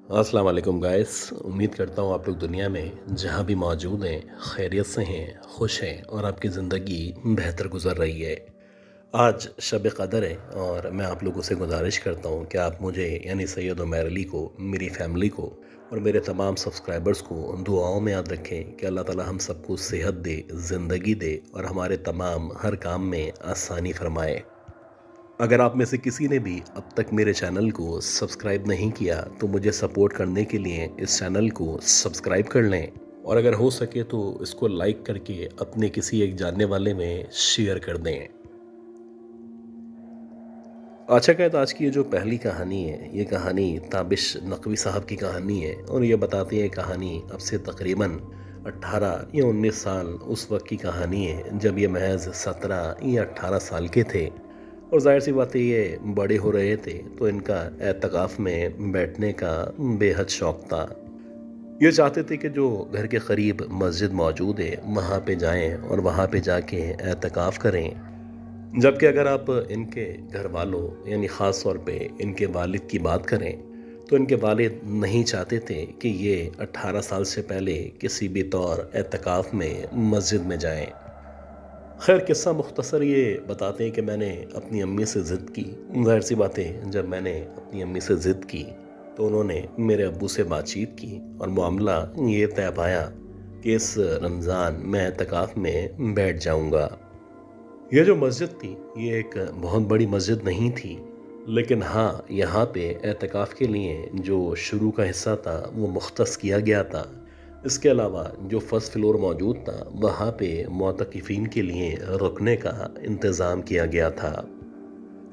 अस्सलाम वालेकुम गाइस। उम्मीद करता हूँ आप लोग दुनिया में जहाँ भी मौजूद हैं खैरियत से हैं, खुश हैं और आपकी ज़िंदगी बेहतर गुजर रही है। आज शब कदर है और मैं आप लोगों से गुजारिश करता हूँ कि आप मुझे यानी सैयद उमैर अली को, मेरी फ़ैमिली को और मेरे तमाम सब्सक्राइबर्स को दुआओं में याद रखें कि अल्लाह ताला हम सबको सेहत दे, ज़िंदगी दे और हमारे तमाम हर काम में आसानी फरमाए। अगर आप में से किसी ने भी अब तक मेरे चैनल को सब्सक्राइब नहीं किया तो मुझे सपोर्ट करने के लिए इस चैनल को सब्सक्राइब कर लें और अगर हो सके तो इसको लाइक करके अपने किसी एक जानने वाले में शेयर कर दें। अच्छा कहत आज की ये जो पहली कहानी है, ये कहानी ताबिश नकवी साहब की कहानी है और ये बताती है कहानी अब से तकरीबन 18 या 19 साल उस वक्त की कहानी है जब ये महज 17 या 18 साल के थे। और जाहिर सी बात है ये बड़े हो रहे थे तो इनका एतकाफ़ में बैठने का बेहद शौक़ था। ये चाहते थे कि जो घर के करीब मस्जिद मौजूद है वहाँ पे जाएं और वहाँ पे जाके एतकाफ़ करें। जबकि अगर आप इनके घर वालों यानी ख़ास तौर पे इनके वालिद की बात करें तो इनके वालिद नहीं चाहते थे कि ये 18 साल से पहले किसी भी तौर एतकाफ़ में मस्जिद में जाएं। खैर किस्सा मुख्तसर ये बताते हैं कि मैंने अपनी अम्मी से ज़िद की। ज़ाहिर सी बात है जब मैंने अपनी अम्मी से ज़िद की तो उन्होंने मेरे अब्बू से बातचीत की और मामला ये तय पाया कि इस रमज़ान मैं एतकाफ़ में बैठ जाऊंगा। ये जो मस्जिद थी ये एक बहुत बड़ी मस्जिद नहीं थी, लेकिन हाँ यहाँ पे एतकाफ़ के लिए जो शुरू का हिस्सा था वो मुख्तस किया गया था। इसके अलावा जो फर्स्ट फ्लोर मौजूद था वहाँ पे मोतक़िफ़ीन के लिए रुकने का इंतज़ाम किया गया था।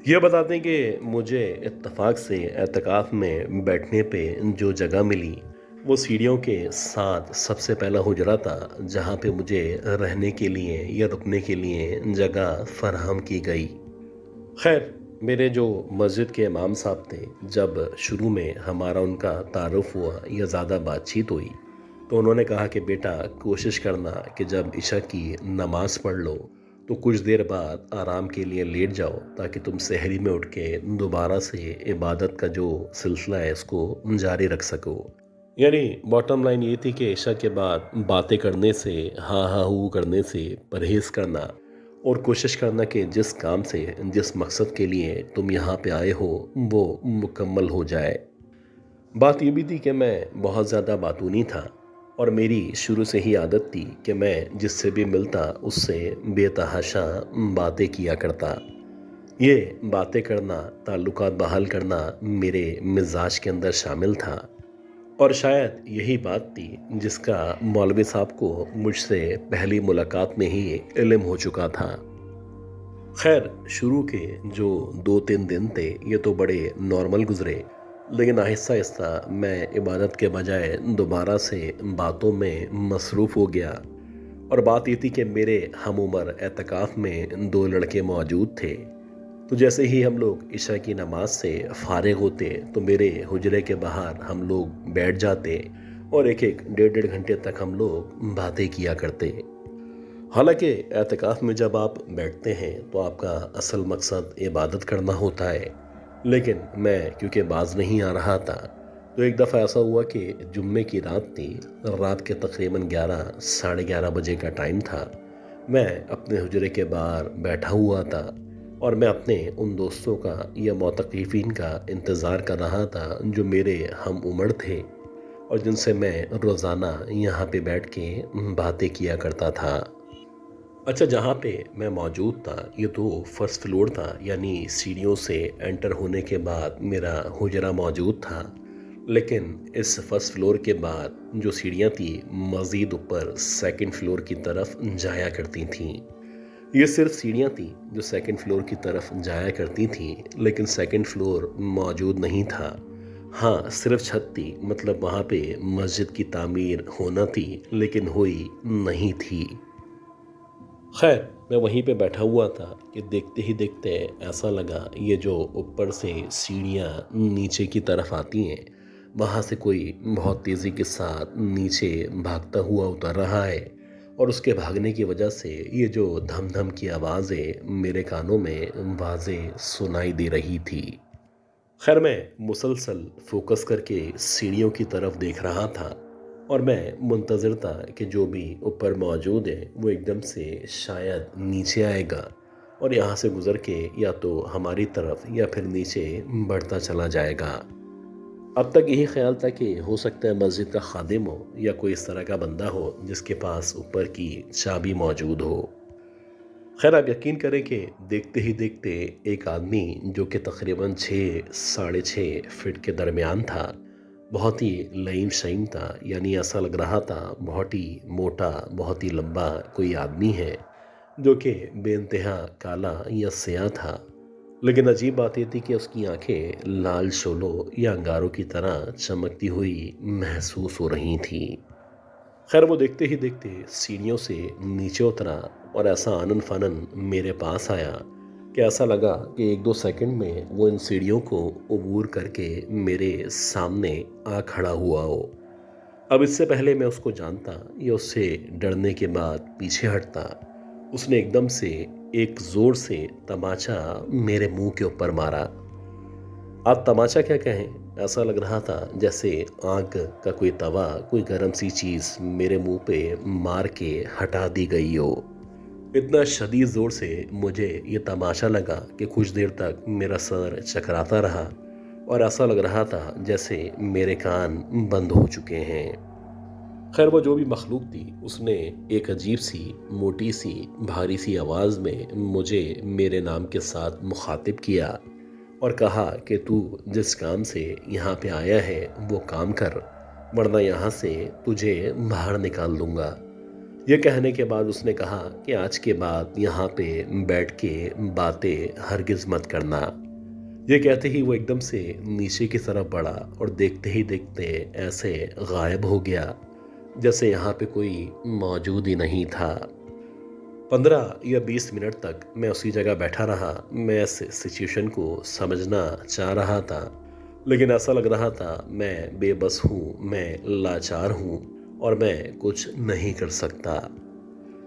ये बताते हैं कि मुझे इत्तफ़ाक से एतकाफ़ में बैठने पे जो जगह मिली वो सीढ़ियों के साथ सबसे पहला हुजरा था जहाँ पे मुझे रहने के लिए या रुकने के लिए जगह फराहम की गई। खैर मेरे जो मस्जिद के इमाम साहब थे, जब शुरू में हमारा उनका तारुफ हुआ या ज़्यादा बातचीत हुई तो उन्होंने कहा कि बेटा कोशिश करना कि जब इशा की नमाज़ पढ़ लो तो कुछ देर बाद आराम के लिए लेट जाओ ताकि तुम सहरी में उठ के दोबारा से इबादत का जो सिलसिला है इसको जारी रख सको। यानी बॉटम लाइन ये थी कि इशा के बाद बातें करने से, हाँ हाँ हू करने से परहेज़ करना और कोशिश करना कि जिस काम से, जिस मकसद के लिए तुम यहाँ पे आए हो वो मुकम्मल हो जाए। बात ये भी थी कि मैं बहुत ज़्यादा बातूनी था और मेरी शुरू से ही आदत थी कि मैं जिससे भी मिलता उससे बेतहाशा बातें किया करता। ये बातें करना, ताल्लुकात बहाल करना मेरे मिजाज के अंदर शामिल था और शायद यही बात थी जिसका मौलवी साहब को मुझसे पहली मुलाकात में ही इल्म हो चुका था। खैर शुरू के जो 2-3 दिन थे ये तो बड़े नॉर्मल गुजरे, लेकिन आहिस्ता आहिस्ता मैं इबादत के बजाय दोबारा से बातों में मसरूफ़ हो गया। और बात ये थी कि मेरे हम उम्र एतकाफ़ में 2 लड़के मौजूद थे। तो जैसे ही हम लोग इशा की नमाज से फारिग होते तो मेरे हुजरे के बाहर हम लोग बैठ जाते और एक एक डेढ़ डेढ़ घंटे तक हम लोग बातें किया करते। हालांकि एतकाफ़ में जब आप बैठते हैं तो आपका असल मकसद इबादत करना होता है, लेकिन मैं क्योंकि बाज नहीं आ रहा था तो एक दफ़ा ऐसा हुआ कि जुम्मे की रात थी। रात के तकरीबन 11 साढ़े 11 बजे का टाइम था। मैं अपने हुजरे के बाहर बैठा हुआ था और मैं अपने उन दोस्तों का या मोतक़िफ़ीन का इंतज़ार कर रहा था जो मेरे हम उम्र थे और जिनसे मैं रोज़ाना यहाँ पे बैठ के बातें किया करता था। अच्छा जहाँ पे मैं मौजूद था ये तो फर्स्ट फ्लोर था, यानी सीढ़ियों से एंटर होने के बाद मेरा हुजरा मौजूद था। लेकिन इस फर्स्ट फ्लोर के बाद जो सीढ़ियाँ थी मज़ीद ऊपर सेकंड फ्लोर की तरफ जाया करती थीं। ये सिर्फ सीढ़ियाँ थी जो सेकंड फ्लोर की तरफ जाया करती थीं, लेकिन सेकंड फ्लोर मौजूद नहीं था। हाँ सिर्फ छत थी, मतलब वहाँ पे मस्जिद की तामीर होना थी लेकिन हुई नहीं थी। खैर मैं वहीं पे बैठा हुआ था कि देखते ही देखते ऐसा लगा ये जो ऊपर से सीढ़ियाँ नीचे की तरफ आती हैं वहाँ से कोई बहुत तेज़ी के साथ नीचे भागता हुआ उतर रहा है और उसके भागने की वजह से ये जो धम धम की आवाज़ें मेरे कानों में वाज़े सुनाई दे रही थी। खैर मैं मुसलसल फोकस करके सीढ़ियों की तरफ देख रहा था और मैं मुंतज़िर था कि जो भी ऊपर मौजूद है वो एकदम से शायद नीचे आएगा और यहाँ से गुज़र के या तो हमारी तरफ या फिर नीचे बढ़ता चला जाएगा। अब तक यही ख्याल था कि हो सकता है मस्जिद का खादिम हो या कोई इस तरह का बंदा हो जिसके पास ऊपर की चाबी मौजूद हो। खैर आप यकीन करें कि देखते ही देखते एक आदमी जो कि तकरीबन 6 साढ़े 6 फीट के दरमियान था, बहुत ही लईम शईम था, यानी ऐसा लग रहा था बहुत ही मोटा बहुत ही लंबा कोई आदमी है जो कि बेइंतहा काला या स्याह था। लेकिन अजीब बात यह थी कि उसकी आंखें लाल शोलों या अंगारों की तरह चमकती हुई महसूस हो रही थी। खैर वो देखते ही देखते सीढ़ियों से नीचे उतरा और ऐसा आनन फानन मेरे पास आया कि ऐसा लगा कि 1-2 सेकंड में वो इन सीढ़ियों को अबूर करके मेरे सामने आ खड़ा हुआ हो। अब इससे पहले मैं उसको जानता या उससे डरने के बाद पीछे हटता, उसने एकदम से एक जोर से तमाचा मेरे मुंह के ऊपर मारा। आप तमाचा क्या कहें, ऐसा लग रहा था जैसे आग का कोई तवा कोई गर्म सी चीज़ मेरे मुंह पे मार के हटा दी गई हो। इतना शदीद ज़ोर से मुझे ये तमाशा लगा कि कुछ देर तक मेरा सर चकराता रहा और ऐसा लग रहा था जैसे मेरे कान बंद हो चुके हैं। खैर वो जो भी मखलूक थी उसने एक अजीब सी मोटी सी भारी सी आवाज़ में मुझे मेरे नाम के साथ मुखातिब किया और कहा कि तू जिस काम से यहाँ पे आया है वो काम कर, वरना यहाँ से तुझे बाहर निकाल दूंगा। ये कहने के बाद उसने कहा कि आज के बाद यहाँ पे बैठ के बातें हरगिज़ मत करना। ये कहते ही वो एकदम से नीचे की तरफ बढ़ा और देखते ही देखते ऐसे गायब हो गया जैसे यहाँ पे कोई मौजूद ही नहीं था। 15 या 20 मिनट तक मैं उसी जगह बैठा रहा। मैं इस सिचुएशन को समझना चाह रहा था, लेकिन ऐसा लग रहा था मैं बेबस हूँ, मैं लाचार हूँ और मैं कुछ नहीं कर सकता।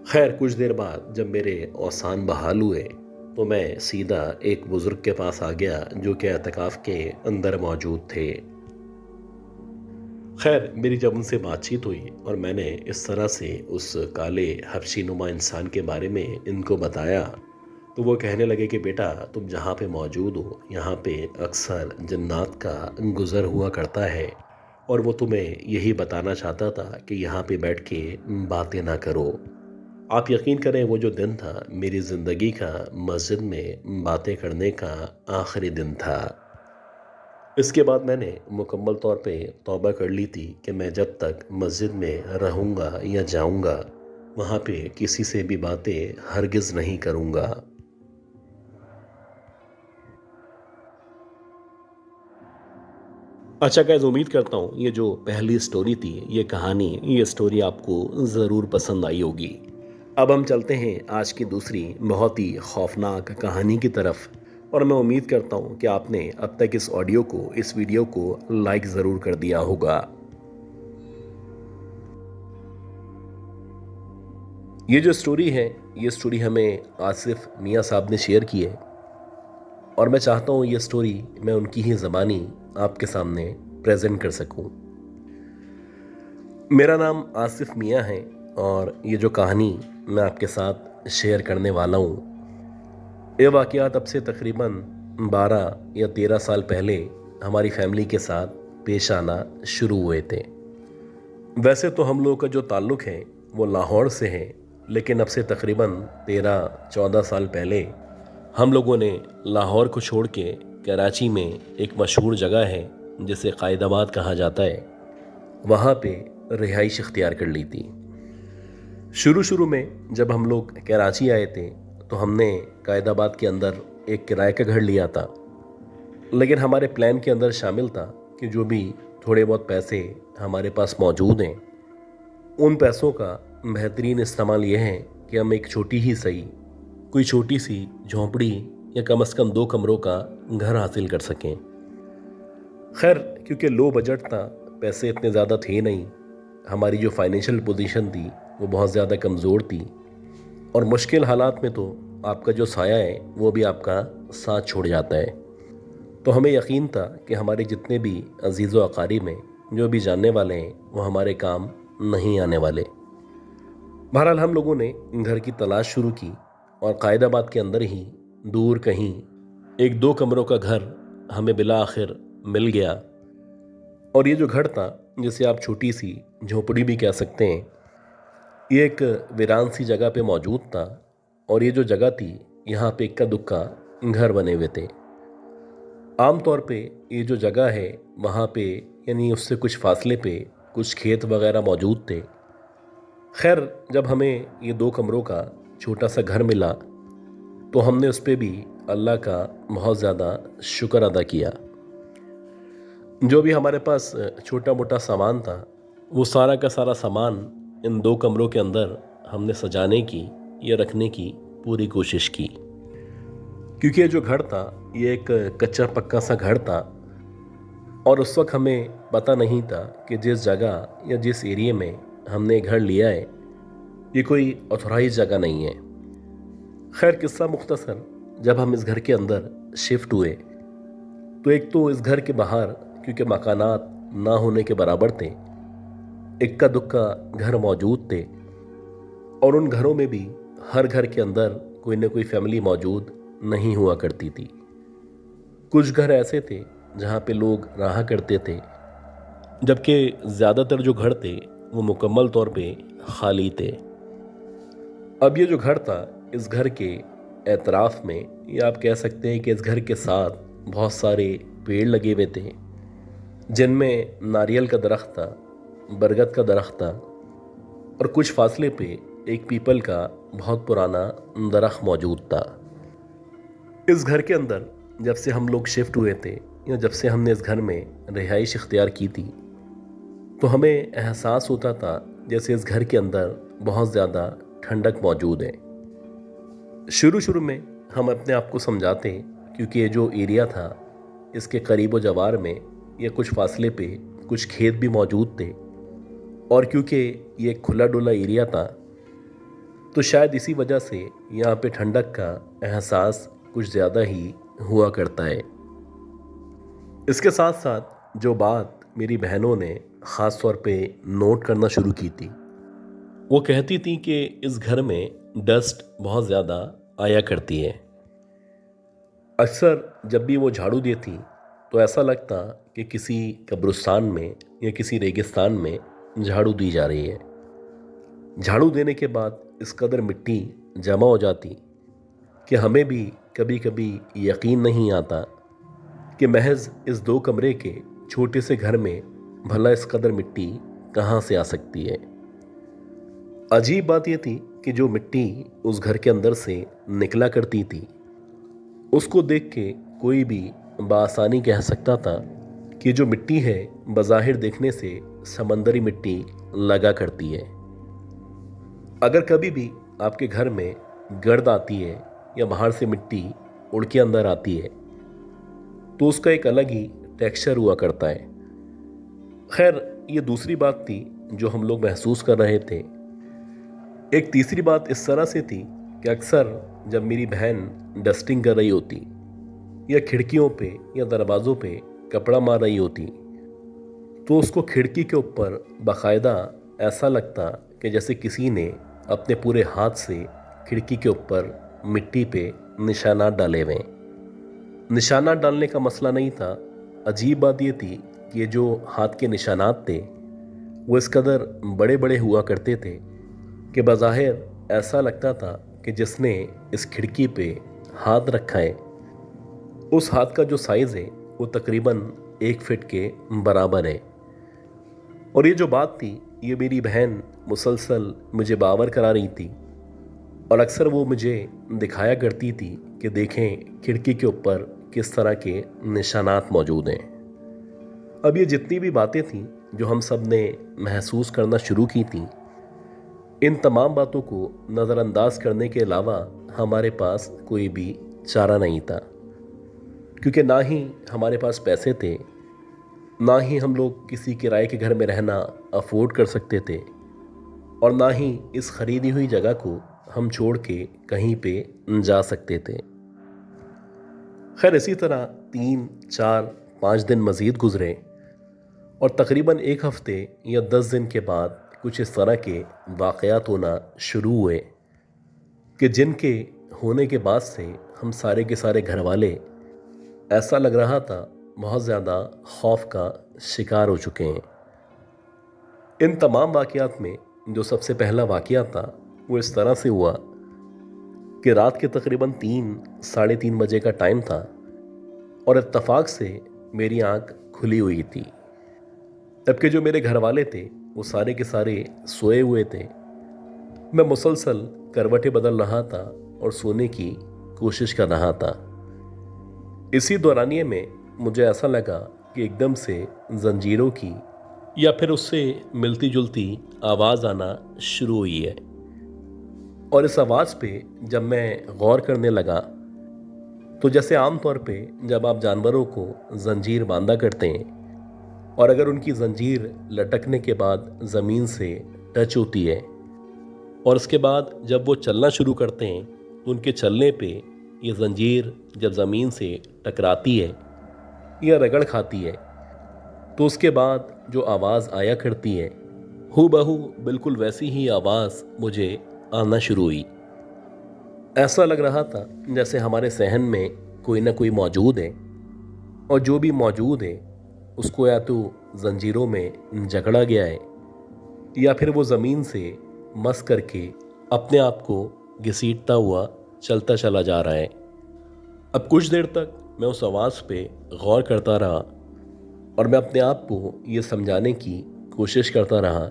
खैर कुछ देर बाद जब मेरे औसान बहाल हुए तो मैं सीधा एक बुज़ुर्ग के पास आ गया जो कि एतकाफ़ के अंदर मौजूद थे। खैर मेरी जब उनसे बातचीत हुई और मैंने इस तरह से उस काले हबशी नुमा इंसान के बारे में इनको बताया तो वो कहने लगे कि बेटा तुम जहाँ पे मौजूद हो यहाँ पे अक्सर जन्नात का गुज़र हुआ करता है और वो तुम्हें यही बताना चाहता था कि यहाँ पे बैठ के बातें ना करो। आप यकीन करें वो जो दिन था मेरी ज़िंदगी का मस्जिद में बातें करने का आखिरी दिन था। इसके बाद मैंने मुकम्मल तौर पे तौबा कर ली थी कि मैं जब तक मस्जिद में रहूँगा या जाऊँगा वहाँ पे किसी से भी बातें हरगिज़ नहीं करूँगा। अच्छा गाइस, उम्मीद करता हूँ ये जो पहली स्टोरी थी, ये स्टोरी आपको ज़रूर पसंद आई होगी। अब हम चलते हैं आज की दूसरी बहुत ही खौफनाक कहानी की तरफ और मैं उम्मीद करता हूँ कि आपने अब तक इस वीडियो को लाइक ज़रूर कर दिया होगा। ये जो स्टोरी है ये स्टोरी हमें आसिफ मियाँ साहब ने शेयर की है और मैं चाहता हूँ ये स्टोरी मैं उनकी ही ज़बानी आपके सामने प्रेजेंट कर सकूँ। मेरा नाम आसिफ मियाँ है और ये जो कहानी मैं आपके साथ शेयर करने वाला हूँ ये वाक़यात अब से तकरीबन 12 या 13 साल पहले हमारी फैमिली के साथ पेश आना शुरू हुए थे। वैसे तो हम लोगों का जो ताल्लुक़ है वो लाहौर से है, लेकिन अब से तकरीबन 13-14 साल पहले हम लोगों ने लाहौर को छोड़ के कराची में एक मशहूर जगह है जिसे कायदाबाद कहा जाता है, वहाँ पे रिहाइश इख्तियार कर ली थी। शुरू में जब हम लोग कराची आए थे तो हमने कायदाबाद के अंदर एक किराए का घर लिया था, लेकिन हमारे प्लान के अंदर शामिल था कि जो भी थोड़े बहुत पैसे हमारे पास मौजूद हैं उन पैसों का बेहतरीन इस्तेमाल ये है कि हम एक छोटी ही सही कोई छोटी सी झोंपड़ी या कम से कम 2 कमरों का घर हासिल कर सकें। खैर क्योंकि लो बजट था, पैसे इतने ज़्यादा थे नहीं, हमारी जो फाइनेंशियल पोजीशन थी वो बहुत ज़्यादा कमज़ोर थी और मुश्किल हालात में तो आपका जो साया है वो भी आपका साथ छोड़ जाता है। तो हमें यकीन था कि हमारे जितने भी अजीज़ व अकारीब हैं, जो भी जानने वाले हैं, वो हमारे काम नहीं आने वाले। बहरहाल हम लोगों ने घर की तलाश शुरू की और कायदाबाद के अंदर ही दूर कहीं एक 2 कमरों का घर हमें बिला आखिर मिल गया। और ये जो घर था, जिसे आप छोटी सी झोपड़ी भी कह सकते हैं, ये एक वीरान सी जगह पे मौजूद था। और ये जो जगह थी, यहाँ पे इक्का दुक्का घर बने हुए थे। आम तौर पे ये जो जगह है, वहाँ पे यानी उससे कुछ फासले पे कुछ खेत वगैरह मौजूद थे। खैर, जब हमें ये 2 कमरों का छोटा सा घर मिला तो हमने उस पे भी अल्लाह का बहुत ज़्यादा शुक्र अदा किया। जो भी हमारे पास छोटा मोटा सामान था, वो सारा का सारा सामान इन 2 कमरों के अंदर हमने सजाने की या रखने की पूरी कोशिश की। क्योंकि ये जो घर था, ये एक कच्चा पक्का सा घर था और उस वक्त हमें पता नहीं था कि जिस जगह या जिस एरिया में हमने घर लिया है, ये कोई ऑथोराइज जगह नहीं है। खैर, किस्सा मुख्तसर, जब हम इस घर के अंदर शिफ्ट हुए तो एक तो इस घर के बाहर, क्योंकि मकानात ना होने के बराबर थे, इक्का दुक्का घर मौजूद थे। और उन घरों में भी हर घर के अंदर कोई ना कोई फैमिली मौजूद नहीं हुआ करती थी। कुछ घर ऐसे थे जहाँ पे लोग रहा करते थे, जबकि ज़्यादातर जो घर थे वो मुकम्मल तौर पे खाली थे। अब ये जो घर था, इस घर के एतराफ़ में, या आप कह सकते हैं कि इस घर के साथ बहुत सारे पेड़ लगे हुए थे, जिनमें नारियल का दरख्त था, बरगद का दरख्त था और कुछ फासले पे एक पीपल का बहुत पुराना दरख्त मौजूद था। इस घर के अंदर जब से हम लोग शिफ्ट हुए थे, या जब से हमने इस घर में रिहाइश इख्तियार की थी, तो हमें एहसास होता था जैसे इस घर के अंदर बहुत ज़्यादा ठंडक मौजूद है। शुरू शुरू में हम अपने आप को समझाते, क्योंकि ये जो एरिया था, इसके करीब व जवार में या कुछ फासले पे कुछ खेत भी मौजूद थे, और क्योंकि ये एक खुला डुला एरिया था, तो शायद इसी वजह से यहाँ पे ठंडक का एहसास कुछ ज़्यादा ही हुआ करता है। इसके साथ साथ जो बात मेरी बहनों ने ख़ास तौर पे नोट करना शुरू की थी, वो कहती थी कि इस घर में डस्ट बहुत ज़्यादा आया करती है। अक्सर जब भी वो झाड़ू देती तो ऐसा लगता कि किसी कब्रिस्तान में या किसी रेगिस्तान में झाड़ू दी जा रही है। झाड़ू देने के बाद इस कदर मिट्टी जमा हो जाती कि हमें भी कभी कभी यकीन नहीं आता कि महज इस 2 कमरे के छोटे से घर में भला इस कदर मिट्टी कहाँ से आ सकती है। अजीब बात यह थी कि जो मिट्टी उस घर के अंदर से निकला करती थी, उसको देख के कोई भी बआसानी कह सकता था कि जो मिट्टी है बज़ाहिर देखने से समंदरी मिट्टी लगा करती है। अगर कभी भी आपके घर में गर्द आती है या बाहर से मिट्टी उड़ के अंदर आती है, तो उसका एक अलग ही टेक्सचर हुआ करता है। खैर, ये दूसरी बात थी जो हम लोग महसूस कर रहे थे। एक तीसरी बात इस तरह से थी कि अक्सर जब मेरी बहन डस्टिंग कर रही होती या खिड़कियों पे या दरवाज़ों पे कपड़ा मार रही होती, तो उसको खिड़की के ऊपर बाकायदा ऐसा लगता कि जैसे किसी ने अपने पूरे हाथ से खिड़की के ऊपर मिट्टी पे निशानात डाले हुए। निशानात डालने का मसला नहीं था, अजीब बात ये थी कि ये जो हाथ के निशानात थे वो इस कदर बड़े बड़े हुआ करते थे कि बज़ाहिर ऐसा लगता था कि जिसने इस खिड़की पे हाथ रखा है, उस हाथ का जो साइज़ है वो तकरीबन 1 फीट के बराबर है। और ये जो बात थी, ये मेरी बहन मुसलसल मुझे बावर करा रही थी और अक्सर वो मुझे दिखाया करती थी कि देखें खिड़की के ऊपर किस तरह के निशानात मौजूद हैं। अब ये जितनी भी बातें थीं जो हम सब ने महसूस करना शुरू की थीं, इन तमाम बातों को नज़रअंदाज करने के अलावा हमारे पास कोई भी चारा नहीं था, क्योंकि ना ही हमारे पास पैसे थे, ना ही हम लोग किसी किराए के घर में रहना अफोर्ड कर सकते थे, और ना ही इस ख़रीदी हुई जगह को हम छोड़ के कहीं पे जा सकते थे। खैर इसी तरह 3, 4, 5 दिन मज़ीद गुजरे और तकरीबन एक हफ्ते या 10 दिन के बाद कुछ इस तरह के वाक़यात होना शुरू हुए कि जिनके होने के बाद से हम सारे के सारे घर वाले ऐसा लग रहा था बहुत ज़्यादा खौफ का शिकार हो चुके हैं। इन तमाम वाक़यात में जो सबसे पहला वाक़या था वो इस तरह से हुआ कि रात के तकरीबन 3, 3:30 बजे का टाइम था और इत्तफाक से मेरी आंख खुली हुई थी। जबकि जो मेरे घर वाले थे वो सारे के सारे सोए हुए थे। मैं मुसलसल करवटें बदल रहा था और सोने की कोशिश कर रहा था। इसी दौरानिए में मुझे ऐसा लगा कि एकदम से जंजीरों की या फिर उससे मिलती जुलती आवाज़ आना शुरू हुई है। और इस आवाज़ पे जब मैं गौर करने लगा तो जैसे आम तौर पे जब आप जानवरों को जंजीर बांधा करते हैं और अगर उनकी जंजीर लटकने के बाद ज़मीन से टच होती है और उसके बाद जब वो चलना शुरू करते हैं तो उनके चलने पे ये जंजीर जब ज़मीन से टकराती है या रगड़ खाती है तो उसके बाद जो आवाज़ आया करती है हूबहू बिल्कुल वैसी ही आवाज़ मुझे आना शुरू हुई। ऐसा लग रहा था जैसे हमारे सहन में कोई ना कोई मौजूद है और जो भी मौजूद है उसको या तो जंजीरों में जकड़ा गया है या फिर वो ज़मीन से मस करके अपने आप को घसीटता हुआ चलता चला जा रहा है। अब कुछ देर तक मैं उस आवाज़ पे गौर करता रहा और मैं अपने आप को ये समझाने की कोशिश करता रहा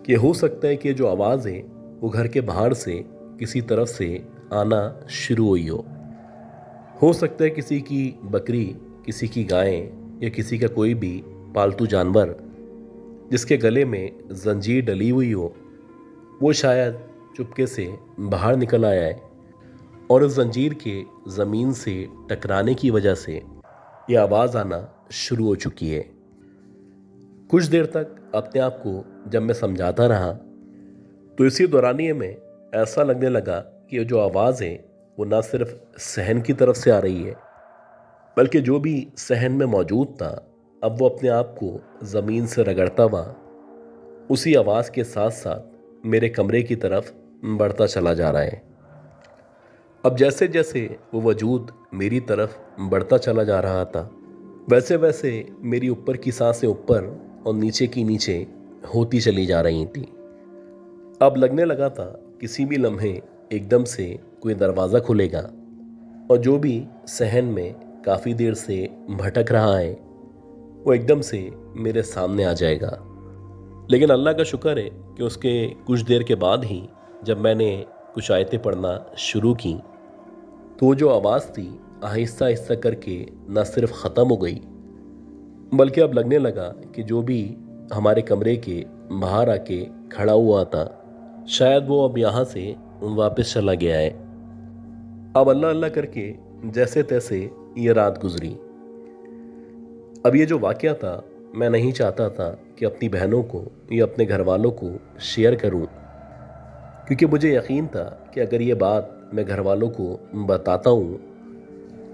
कि हो सकता है कि जो आवाज़ है वो घर के बाहर से किसी तरफ से आना शुरू हुई हो सकता है किसी की बकरी, किसी की गाय या किसी का कोई भी पालतू जानवर जिसके गले में जंजीर डली हुई हो वो शायद चुपके से बाहर निकल आया है और उस जंजीर के ज़मीन से टकराने की वजह से ये आवाज़ आना शुरू हो चुकी है। कुछ देर तक अपने आप को जब मैं समझाता रहा तो इसी दौरानिए में ऐसा लगने लगा कि ये जो आवाज़ है वो ना सिर्फ सहन की तरफ से आ रही है बल्कि जो भी सहन में मौजूद था अब वो अपने आप को ज़मीन से रगड़ता हुआ उसी आवाज़ के साथ साथ मेरे कमरे की तरफ बढ़ता चला जा रहा है। अब जैसे जैसे वो वजूद मेरी तरफ बढ़ता चला जा रहा था वैसे वैसे मेरी ऊपर की सांसें ऊपर और नीचे की नीचे होती चली जा रही थी। अब लगने लगा था किसी भी लम्हे एकदम से कोई दरवाज़ा खुलेगा और जो भी सहन में काफ़ी देर से भटक रहा है वो एकदम से मेरे सामने आ जाएगा। लेकिन अल्लाह का शुक्र है कि उसके कुछ देर के बाद ही जब मैंने कुछ आयतें पढ़ना शुरू की तो वो जो आवाज़ थी आहिस्ता आहिस्ता करके न सिर्फ ख़त्म हो गई बल्कि अब लगने लगा कि जो भी हमारे कमरे के बाहर आके खड़ा हुआ था शायद वो अब यहाँ से वापस चला गया है। अब अल्लाह अल्लाह करके जैसे तैसे ये रात गुजरी। अब ये जो वाक़या था मैं नहीं चाहता था कि अपनी बहनों को या अपने घर वालों को शेयर करूं क्योंकि मुझे यकीन था कि अगर ये बात मैं घर वालों को बताता हूँ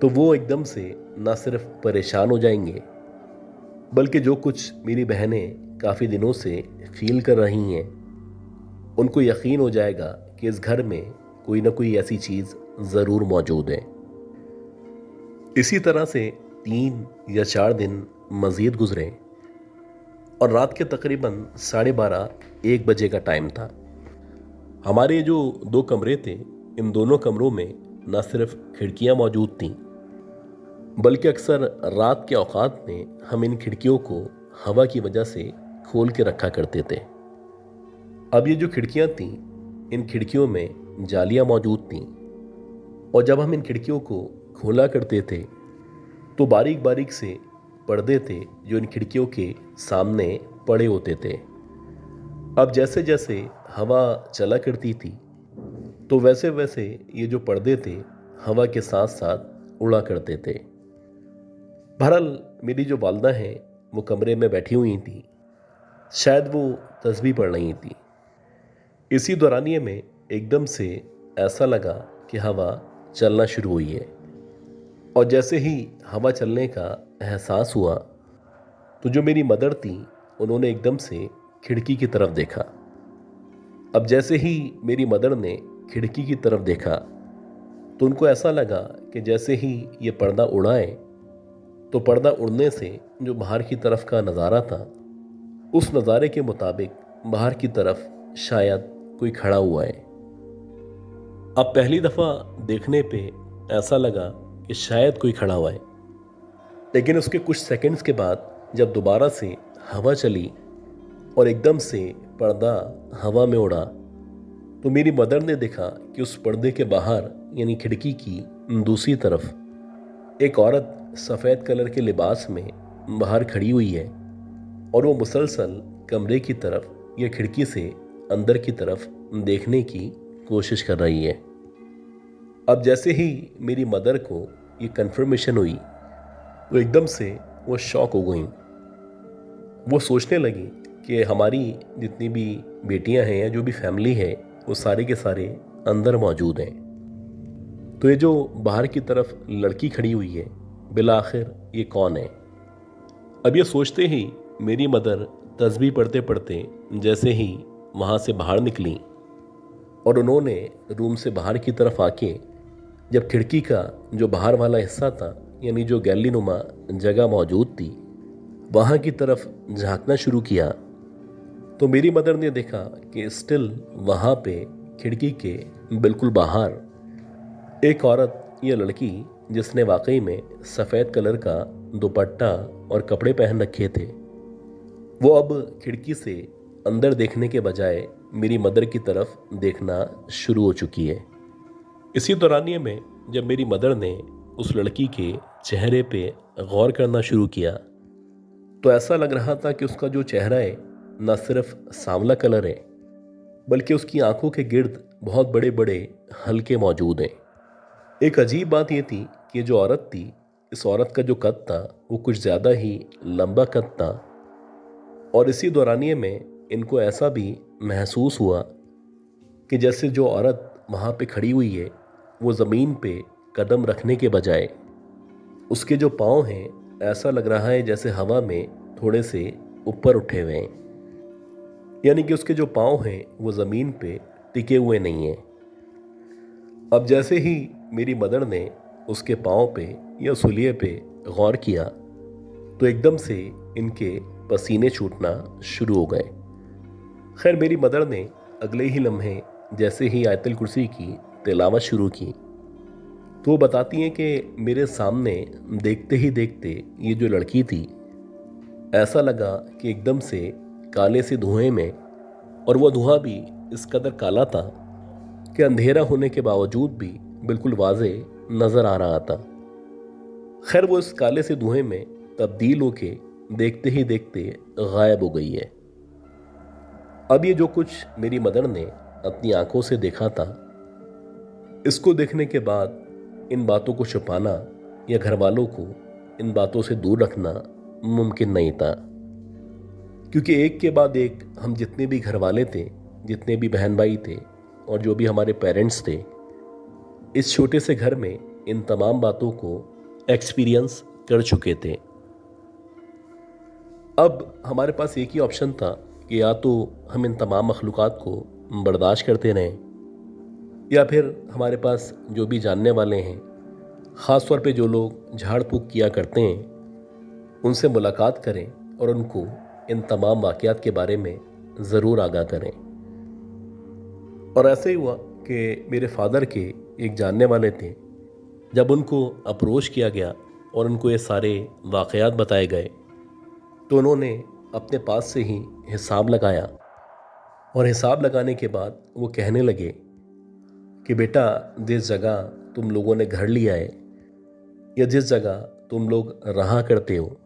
तो वो एकदम से ना सिर्फ परेशान हो जाएंगे बल्कि जो कुछ मेरी बहनें काफ़ी दिनों से फील कर रही हैं उनको यकीन हो जाएगा कि इस घर में कोई ना कोई ऐसी चीज़ ज़रूर मौजूद है। इसी तरह से 3 या 4 दिन मज़ीद गुजरे और रात के तकरीबन 12:30-1 बजे का टाइम था। हमारे जो 2 कमरे थे इन दोनों कमरों में न सिर्फ खिड़कियां मौजूद थीं बल्कि अक्सर रात के औकात में हम इन खिड़कियों को हवा की वजह से खोल के रखा करते थे। अब ये जो खिड़कियां थीं इन खिड़कियों में जालियां मौजूद थीं और जब हम इन खिड़कियों को खोला करते थे तो बारीक बारीक से पर्दे थे जो इन खिड़कियों के सामने पड़े होते थे। अब जैसे जैसे हवा चला करती थी तो वैसे वैसे ये जो पर्दे थे हवा के साथ साथ उड़ा करते थे। बहरहाल मेरी जो वालदा हैं वो कमरे में बैठी हुई थी, शायद वो तस्बीह पढ़ रही थी। इसी दौरानिए में एकदम से ऐसा लगा कि हवा चलना शुरू हुई है। और जैसे ही हवा चलने का एहसास हुआ तो जो मेरी मदर थी उन्होंने एकदम से खिड़की की तरफ देखा। अब जैसे ही मेरी मदर ने खिड़की की तरफ देखा तो उनको ऐसा लगा कि जैसे ही ये पर्दा उड़ा है तो पर्दा उड़ने से जो बाहर की तरफ का नज़ारा था उस नज़ारे के मुताबिक बाहर की तरफ शायद कोई खड़ा हुआ है। अब पहली दफ़ा देखने पे ऐसा लगा कि शायद कोई खड़ा हुआ है, लेकिन उसके कुछ सेकंड्स के बाद जब दोबारा से हवा चली और एकदम से पर्दा हवा में उड़ा तो मेरी मदर ने देखा कि उस पर्दे के बाहर यानी खिड़की की दूसरी तरफ एक औरत सफ़ेद कलर के लिबास में बाहर खड़ी हुई है और वो मुसलसल कमरे की तरफ या खिड़की से अंदर की तरफ देखने की कोशिश कर रही है। अब जैसे ही मेरी मदर को ये कंफर्मेशन हुई तो एकदम से वो शॉक हो गई। वो सोचने लगी कि हमारी जितनी भी बेटियां हैं या जो भी फैमिली है वो सारे के सारे अंदर मौजूद हैं, तो ये जो बाहर की तरफ लड़की खड़ी हुई है बिला आखिर ये कौन है। अब ये सोचते ही मेरी मदर तस्बीह पढ़ते पढ़ते जैसे ही वहाँ से बाहर निकली और उन्होंने रूम से बाहर की तरफ आके जब खिड़की का जो बाहर वाला हिस्सा था यानी जो गैलरी नुमा जगह मौजूद थी वहाँ की तरफ झांकना शुरू किया तो मेरी मदर ने देखा कि स्टिल वहाँ पे खिड़की के बिल्कुल बाहर एक औरत या लड़की जिसने वाकई में सफ़ेद कलर का दुपट्टा और कपड़े पहन रखे थे वो अब खिड़की से अंदर देखने के बजाय मेरी मदर की तरफ देखना शुरू हो चुकी है। इसी दौरानिए में जब मेरी मदर ने उस लड़की के चेहरे पे गौर करना शुरू किया तो ऐसा लग रहा था कि उसका जो चेहरा है न सिर्फ सांवला कलर है बल्कि उसकी आंखों के गिर्द बहुत बड़े बड़े हल्के मौजूद हैं। एक अजीब बात यह थी कि ये जो औरत थी इस औरत का जो कद था वो कुछ ज़्यादा ही लंबा कद था और इसी दौरानिए में इनको ऐसा भी महसूस हुआ कि जैसे जो औरत वहाँ पे खड़ी हुई है वो ज़मीन पे कदम रखने के बजाय उसके जो पाँव हैं ऐसा लग रहा है जैसे हवा में थोड़े से ऊपर उठे हुए हैं, यानी कि उसके जो पाँव हैं वो ज़मीन पे टिके हुए नहीं हैं। अब जैसे ही मेरी मदर ने उसके पाँव पे या सुलिए पे गौर किया तो एकदम से इनके पसीने छूटना शुरू हो गए। खैर मेरी मदर ने अगले ही लम्हे जैसे ही आयतल कुर्सी की तिलावत शुरू की तो वो बताती हैं कि मेरे सामने देखते ही देखते ये जो लड़की थी ऐसा लगा कि एकदम से काले से धुएं में, और वह धुआं भी इस कदर काला था कि अंधेरा होने के बावजूद भी बिल्कुल वाज़े नज़र आ रहा था। खैर वो इस काले से धुएं में तब्दील होके देखते ही देखते गायब हो गई है। अब ये जो कुछ मेरी मदर ने अपनी आंखों से देखा था इसको देखने के बाद इन बातों को छुपाना या घर वालों को इन बातों से दूर रखना मुमकिन नहीं था, क्योंकि एक के बाद एक हम जितने भी घर वाले थे, जितने भी बहन भाई थे और जो भी हमारे पेरेंट्स थे, इस छोटे से घर में इन तमाम बातों को एक्सपीरियंस कर चुके थे। अब हमारे पास एक ही ऑप्शन था कि या तो हम इन तमाम मखलूक़ात को बर्दाश्त करते रहें या फिर हमारे पास जो भी जानने वाले हैं, ख़ास तौर पे जो लोग झाड़ फूक किया करते हैं, उनसे मुलाकात करें और उनको इन तमाम वाक़यात के बारे में ज़रूर आगाह करें। और ऐसे ही हुआ कि मेरे फादर के एक जानने वाले थे, जब उनको अप्रोच किया गया और उनको ये सारे वाक़यात बताए गए तो उन्होंने अपने पास से ही हिसाब लगाया और हिसाब लगाने के बाद वो कहने लगे कि बेटा जिस जगह तुम लोगों ने घर लिया है या जिस जगह तुम लोग रहा करते हो,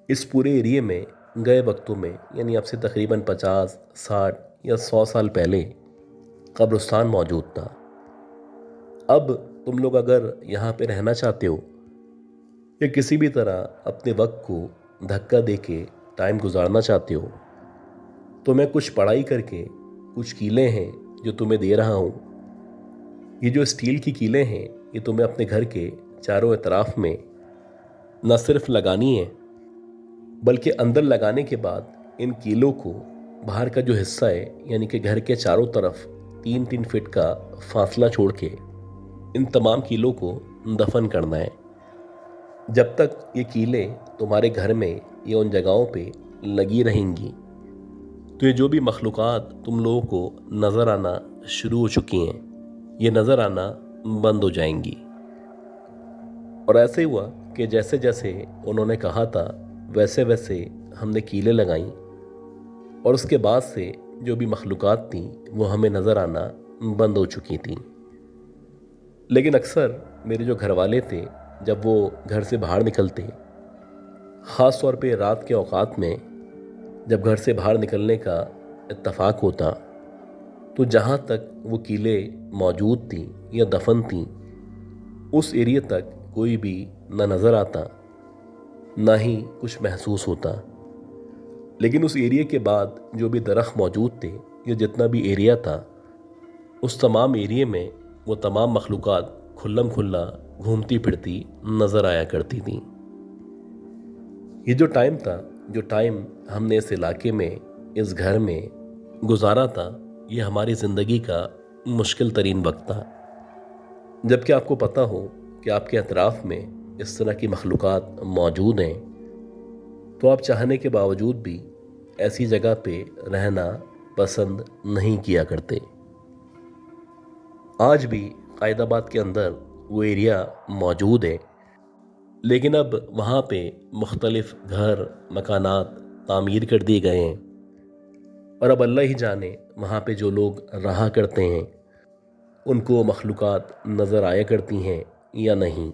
इस पूरे एरिए में गए वक्तों में यानी अब से तकरीबन 50, 60 या 100 साल पहले कब्रिस्तान मौजूद था। अब तुम लोग अगर यहाँ पे रहना चाहते हो या किसी भी तरह अपने वक्त को धक्का दे के टाइम गुजारना चाहते हो तो मैं कुछ पढ़ाई करके कुछ कीले हैं जो तुम्हें दे रहा हूँ। ये जो स्टील की कीले हैं ये तुम्हें अपने घर के चारों तरफ में न सिर्फ लगानी है बल्कि अंदर लगाने के बाद इन कीलों को बाहर का जो हिस्सा है यानी कि घर के चारों तरफ 3-3 फीट का फासला छोड़ के इन तमाम कीलों को दफन करना है। जब तक ये कीलें तुम्हारे घर में या उन जगहों पे लगी रहेंगी तो ये जो भी मखलूक़ात तुम लोगों को नज़र आना शुरू हो चुकी हैं ये नज़र आना बंद हो जाएंगी। और ऐसे हुआ कि जैसे जैसे उन्होंने कहा था वैसे वैसे हमने कीलें लगाईं और उसके बाद से जो भी मखलूक़ात थीं वो हमें नज़र आना बंद हो चुकी थीं। लेकिन अक्सर मेरे जो घर वाले थे जब वो घर से बाहर निकलते, ख़ास तौर पे रात के औक़ात में जब घर से बाहर निकलने का इत्तफ़ाक होता तो जहाँ तक वो कीलें मौजूद थीं या दफन थीं उस एरिया तक कोई भी ना नज़र आता ना ही कुछ महसूस होता। लेकिन उस एरिया के बाद जो भी दरख्त मौजूद थे या जितना भी एरिया था उस तमाम एरिया में वो तमाम मखलूक़ात खुल्लम खुल्ला घूमती फिरती नज़र आया करती थीं। ये जो टाइम था, जो टाइम हमने इस इलाके में इस घर में गुजारा था, ये हमारी ज़िंदगी का मुश्किल तरीन वक्त था। जबकि आपको पता हो कि आपके अतराफ़ में इस तरह की मखलूक़ात मौजूद हैं तो आप चाहने के बावजूद भी ऐसी जगह पे रहना पसंद नहीं किया करते। आज भी क़ायदाबाद के अंदर वो एरिया मौजूद है लेकिन अब वहाँ पे मुख्तलिफ़ घर मकानात तामीर कर दिए गए हैं और अब अल्लाह ही जाने वहाँ पे जो लोग रहा करते हैं उनको मखलूक़ात नज़र आया करती हैं या नहीं।